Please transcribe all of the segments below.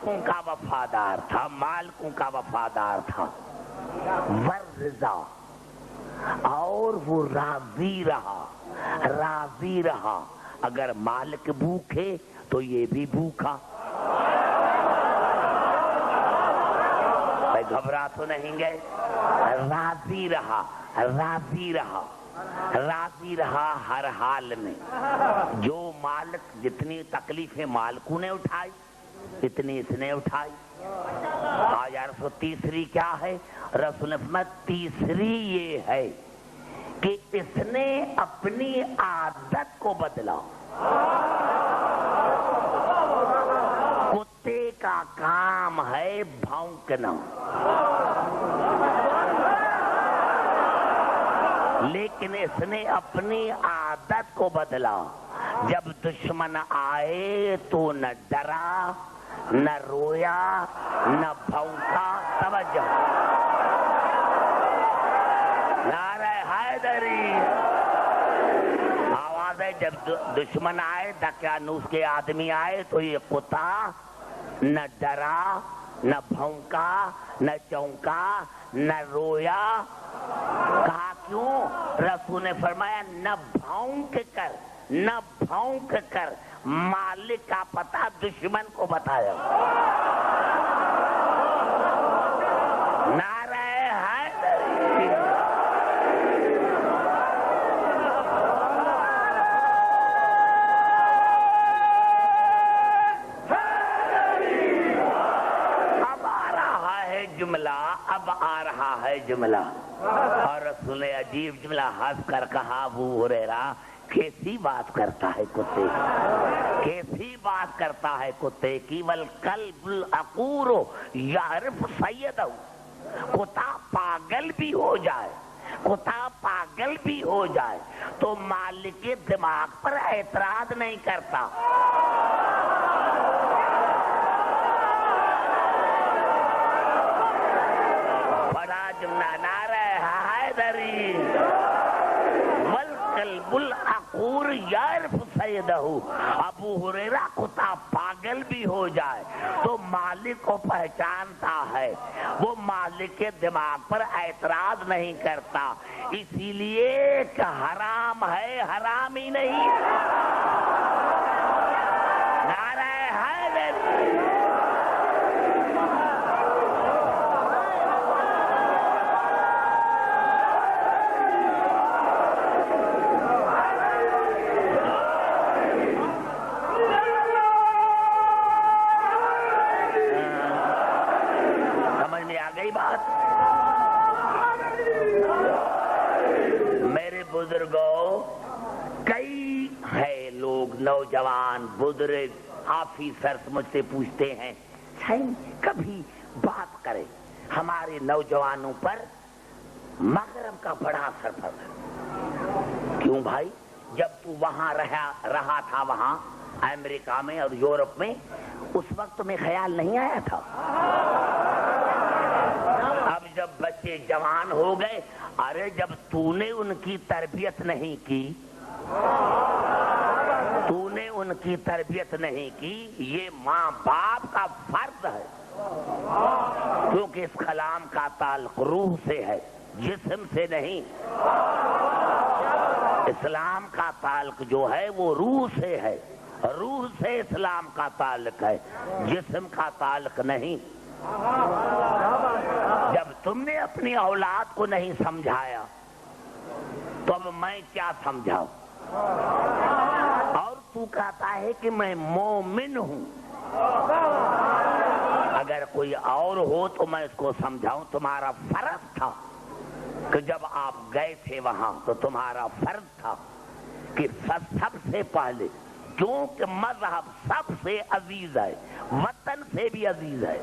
مالکوں کا وفادار تھا، مالکوں کا وفادار تھا، ورضا، اور وہ راضی رہا، راضی رہا۔ اگر مالک بھوکے تو یہ بھی بھوکا۔ گھبرا تو نہیں گئے؟ راضی رہا، راضی رہا، راضی رہا ہر حال میں۔ جو مالک، جتنی تکلیفیں مالکوں نے اٹھائی اتنی اس نے اٹھائی۔ یا رسول تیسری کیا ہے؟ رسول نے فرمایا تیسری یہ ہے کہ اس نے اپنی عادت کو بدلا۔ کتے کا کام ہے بھونکنا، لیکن اس نے اپنی عادت کو بدلا۔ جب دشمن آئے تو نہ ڈرا، نہ رویا، نہ بھونکا۔ توجہ، نعرہ حیدری آواز ہے۔ جب دشمن آئے، دقیانوس کے آدمی آئے تو یہ کتا نہ ڈرا، نہ بھونکا، نہ چونکا، نہ رویا۔ کہا کیوں؟ رسول نے فرمایا نہ بھونک کر، نہ بھونک کر مالک کا پتہ دشمن کو بتایا۔ نعرہ حیدری۔ اب آ رہا ہے جملہ، اب آ رہا ہے جملہ، اور رسول نے عجیب جملہ ہنس کر کہا ابو ہریرہ کیسی بات کرتا ہے کتے، کیسی بات کرتا ہے کتے کی۔ والکلب العقور یعرف سیدہ، کتا پاگل بھی ہو جائے، کتا پاگل بھی ہو جائے تو مالک کے دماغ پر اعتراض نہیں کرتا۔ بڑا جملہ، نعرہ حیدری۔ والکلب العقور یعرف سیدہ، ابو ہریرہ کتا پاگل بھی ہو جائے تو مالک کو پہچانتا ہے، وہ مالک کے دماغ پر اعتراض نہیں کرتا، اسی لیے کہ حرام ہے حرام ہی نہیں۔ نعرہ حیدری۔ میرے بزرگوں، کئی ہے لوگ، نوجوان بزرگ آفیسر مجھ سے پوچھتے ہیں کبھی بات کرے ہمارے نوجوانوں پر مغرب کا بڑا اثر پڑا۔ کیوں بھائی؟ جب تو وہاں رہا تھا، وہاں امریکہ میں اور یورپ میں، اس وقت میں خیال نہیں آیا تھا۔ اب جب بچے جوان ہو گئے، ارے جب تو نے ان کی تربیت نہیں کی، تو نے ان کی تربیت نہیں کی، یہ ماں باپ کا فرض ہے، کیونکہ اس کلام کا تعلق روح سے ہے، جسم سے نہیں۔ اسلام کا تعلق جو ہے وہ روح سے ہے، روح سے اسلام کا تعلق ہے، جسم کا تعلق نہیں۔ جب تم نے اپنی اولاد کو نہیں سمجھایا تو اب میں کیا سمجھاؤں؟ اور تو کہتا ہے کہ میں مومن ہوں، اگر کوئی اور ہو تو میں اس کو سمجھاؤں۔ تمہارا فرض تھا کہ جب آپ گئے تھے وہاں تو تمہارا فرض تھا کہ سب سے پہلے، کیونکہ مذہب سب سے عزیز ہے، وطن سے بھی عزیز ہے،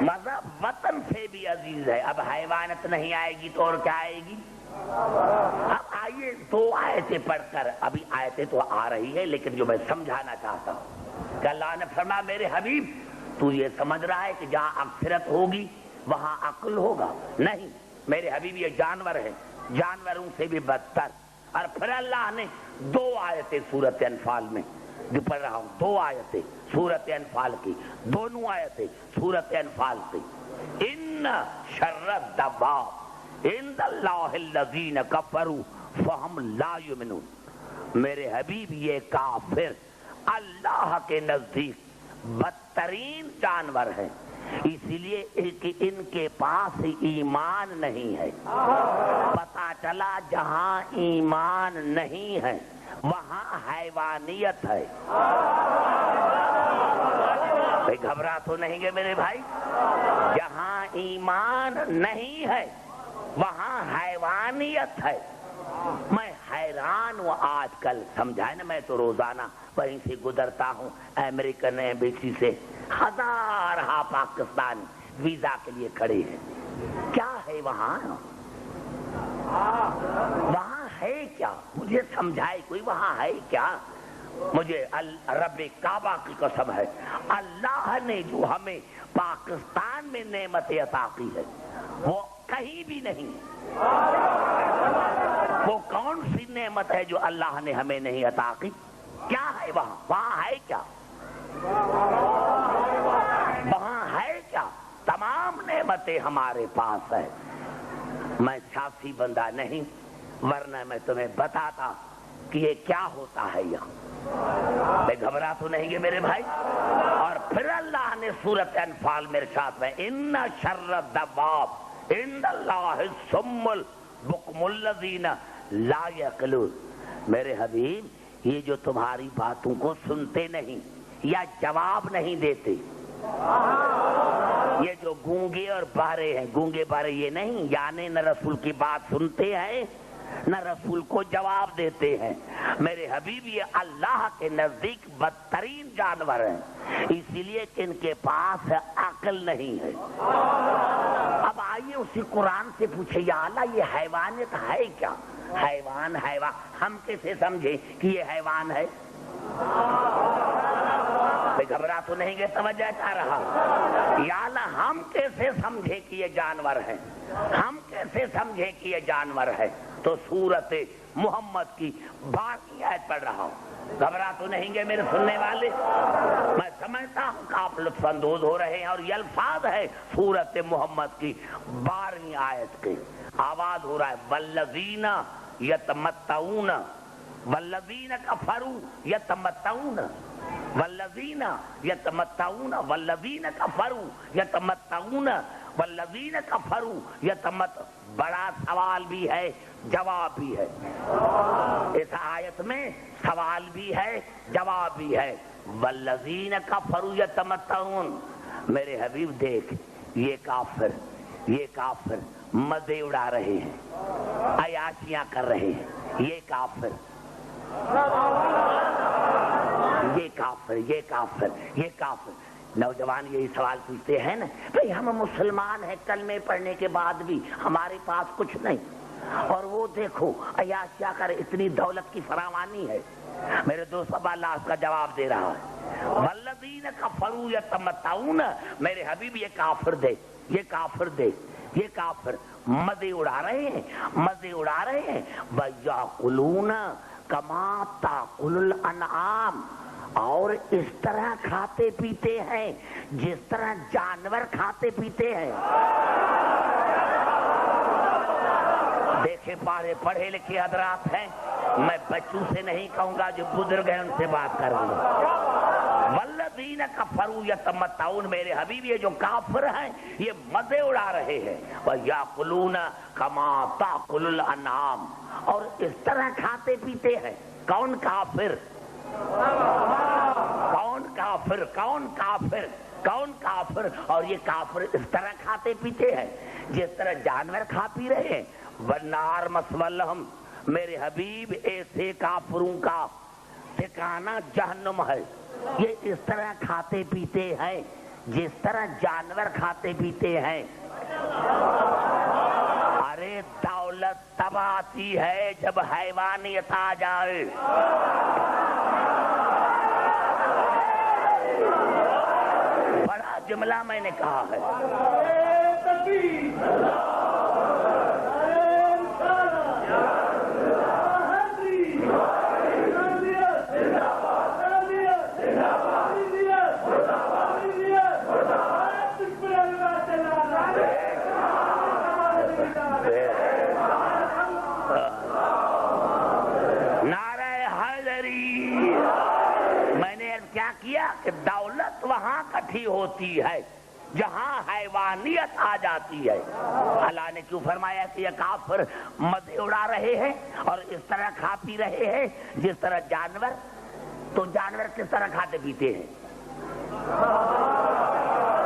مذہب وطن سے بھی عزیز ہے۔ اب حیوانت نہیں آئے گی تو اور کیا آئے گی؟ اب آئیے دو آیتیں پڑھ کر، ابھی آیتیں تو آ رہی ہے لیکن جو میں سمجھانا چاہتا ہوں کہ اللہ نے فرمایا میرے حبیب تو یہ سمجھ رہا ہے کہ جہاں اکثرت ہوگی وہاں عقل ہوگا؟ نہیں میرے حبیب، یہ جانور ہے، جانوروں سے بھی بدتر۔ اور پھر اللہ نے دو آیتیں سورۃ انفال میں جو پڑھ رہا ہوں 2 آیتیں سورۃ انفال کی، دونوں آیتیں سورۃ انفال کی. ان شر الدواب عند اللہ الذین کفروا فہم لا یؤمنون. میرے حبیب یہ کافر اللہ کے نزدیک بدترین جانور ہیں، اس لیے کہ ان کے پاس ایمان نہیں ہے. پتا چلا جہاں ایمان نہیں ہے وہاں حیوانیت ہے. گھبرا تو نہیں گے میرے بھائی؟ جہاں ایمان نہیں ہے وہاں حیوانیت ہے. میں حیران ہوں آج کل، سمجھائے نا، میں تو روزانہ وہیں سے گزرتا ہوں امریکن ایمبیسی سے، ہزارہ پاکستان ویزا کے لیے کھڑے ہیں. کیا ہے وہاں؟ وہاں ہے کیا؟ مجھے سمجھائے کوئی، وہاں ہے کیا؟ مجھے رب کعبہ کی قسم ہے، اللہ نے جو ہمیں پاکستان میں نعمت عطا کی ہے وہ کہیں بھی نہیں. وہ کون سی نعمت ہے جو اللہ نے ہمیں نہیں عطا کی؟ کیا ہے وہاں؟ وہاں ہے کیا؟ وہاں ہے کیا؟ تمام نعمتیں ہمارے پاس ہے. میں سیاسی بندہ نہیں، ورنہ میں تمہیں بتاتا کہ یہ کیا ہوتا ہے یہاں. میں گھبرا تو نہیں گے میرے بھائی؟ اور پھر اللہ نے سورۃ انفال میں ارشاد میں ان شر الدواب عند اللہ الصم البکم الذین لا یعقلون. میرے حبیب یہ جو تمہاری باتوں کو سنتے نہیں یا جواب نہیں دیتے، یہ جو گونگے اور بہرے ہیں، گونگے بہرے یہ نہیں، یعنی نہ رسول کی بات سنتے ہیں نہ رسول کو جواب دیتے ہیں. میرے حبیب یہ اللہ کے نزدیک بدترین جانور ہیں، اسی لیے کہ ان کے پاس عقل نہیں ہے. اب آئیے اسی قرآن سے پوچھے یا اللہ یہ حیوانیت ہے کیا؟ حیوان ہم کیسے سمجھے کہ یہ حیوان ہے؟ گھبرا تو نہیں گے؟ سمجھا جا رہا یا اللہ ہم کیسے سمجھے کہ یہ جانور ہے؟ ہم کیسے سمجھے کہ یہ جانور ہے؟ تو سورت محمد کی 12 آیت پڑھ رہا ہوں. گھبرا تو نہیں گے میرے سننے والے؟ میں سمجھتا ہوں کہ آپ لطف اندوز ہو رہے ہیں، اور یہ الفاظ ہے سورت محمد کی 12 آیت کے. آواز ہو رہا ہے والذین یتمتعون والذین کفروا یتمتعون والذین یتمتعون والذین کفروا یتمتعون والذین کفروا یتمتعون. بڑا سوال بھی ہے جواب بھی ہے اس آیت میں، سوال بھی ہے جواب بھی ہے. والذین کفروا یتمتعون. میرے حبیب دیکھ، یہ کافر مزے اڑا رہے ہیں، عیاشیاں کر رہے ہیں. یہ کافر نوجوان یہی سوال پوچھتے ہیں نا، بھئی ہم مسلمان ہیں، کلمے پڑھنے کے بعد بھی ہمارے پاس کچھ نہیں، اور وہ دیکھو عیاشیاں کر، اتنی دولت کی فراوانی ہے. میرے دوست اب اللہ اس کا جواب دے رہا ہے والذین کفروا یتمتعون. میرے حبیب یہ کافر مزے اڑا رہے ہیں وَيَأْكُلُونَ كَمَا تَأْكُلُ الْأَنْعَامُ. اور اس طرح کھاتے پیتے ہیں جس طرح جانور کھاتے پیتے ہیں. دیکھے پڑھے لکھے حضرات ہیں، میں بچوں سے نہیں کہوں گا، جو بزرگ ہیں ان سے بات کروں گا. والذین کفروا یتمتعون. میرے حبیب یہ جو کافر ہیں یہ مزے اڑا رہے ہیں. وَيَأْكُلُونَ كَمَا تَأْكُلُ الْأَنْعَامُ. اور اس طرح کھاتے پیتے ہیں. کون کافر؟ اور یہ کافر اس طرح کھاتے پیتے ہیں جس طرح جانور کھا پی رہے ہیں. وَالنَّارُ مَثْوًى لَهُمْ. میرے حبیب ایسے کافروں کا ٹھکانہ جہنم ہے. یہ اس طرح کھاتے پیتے ہیں جس طرح جانور کھاتے پیتے ہیں. ارے دولت تب آتی ہے جب حیوانیت آ جائے. بڑا جملہ میں نے کہا ہے. نعرہ حیدری. میں نے کیا کیا کہ دولت وہاں کٹھی ہوتی ہے جہاں حیوانیت آ جاتی ہے. اللہ نے کیوں فرمایا کہ یہ کافر مزے اڑا رہے ہیں اور اس طرح کھا پی رہے ہیں جس طرح جانور. تو جانور کس طرح کھاتے پیتے ہیں؟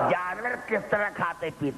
جانور کس طرح کھاتے پیتے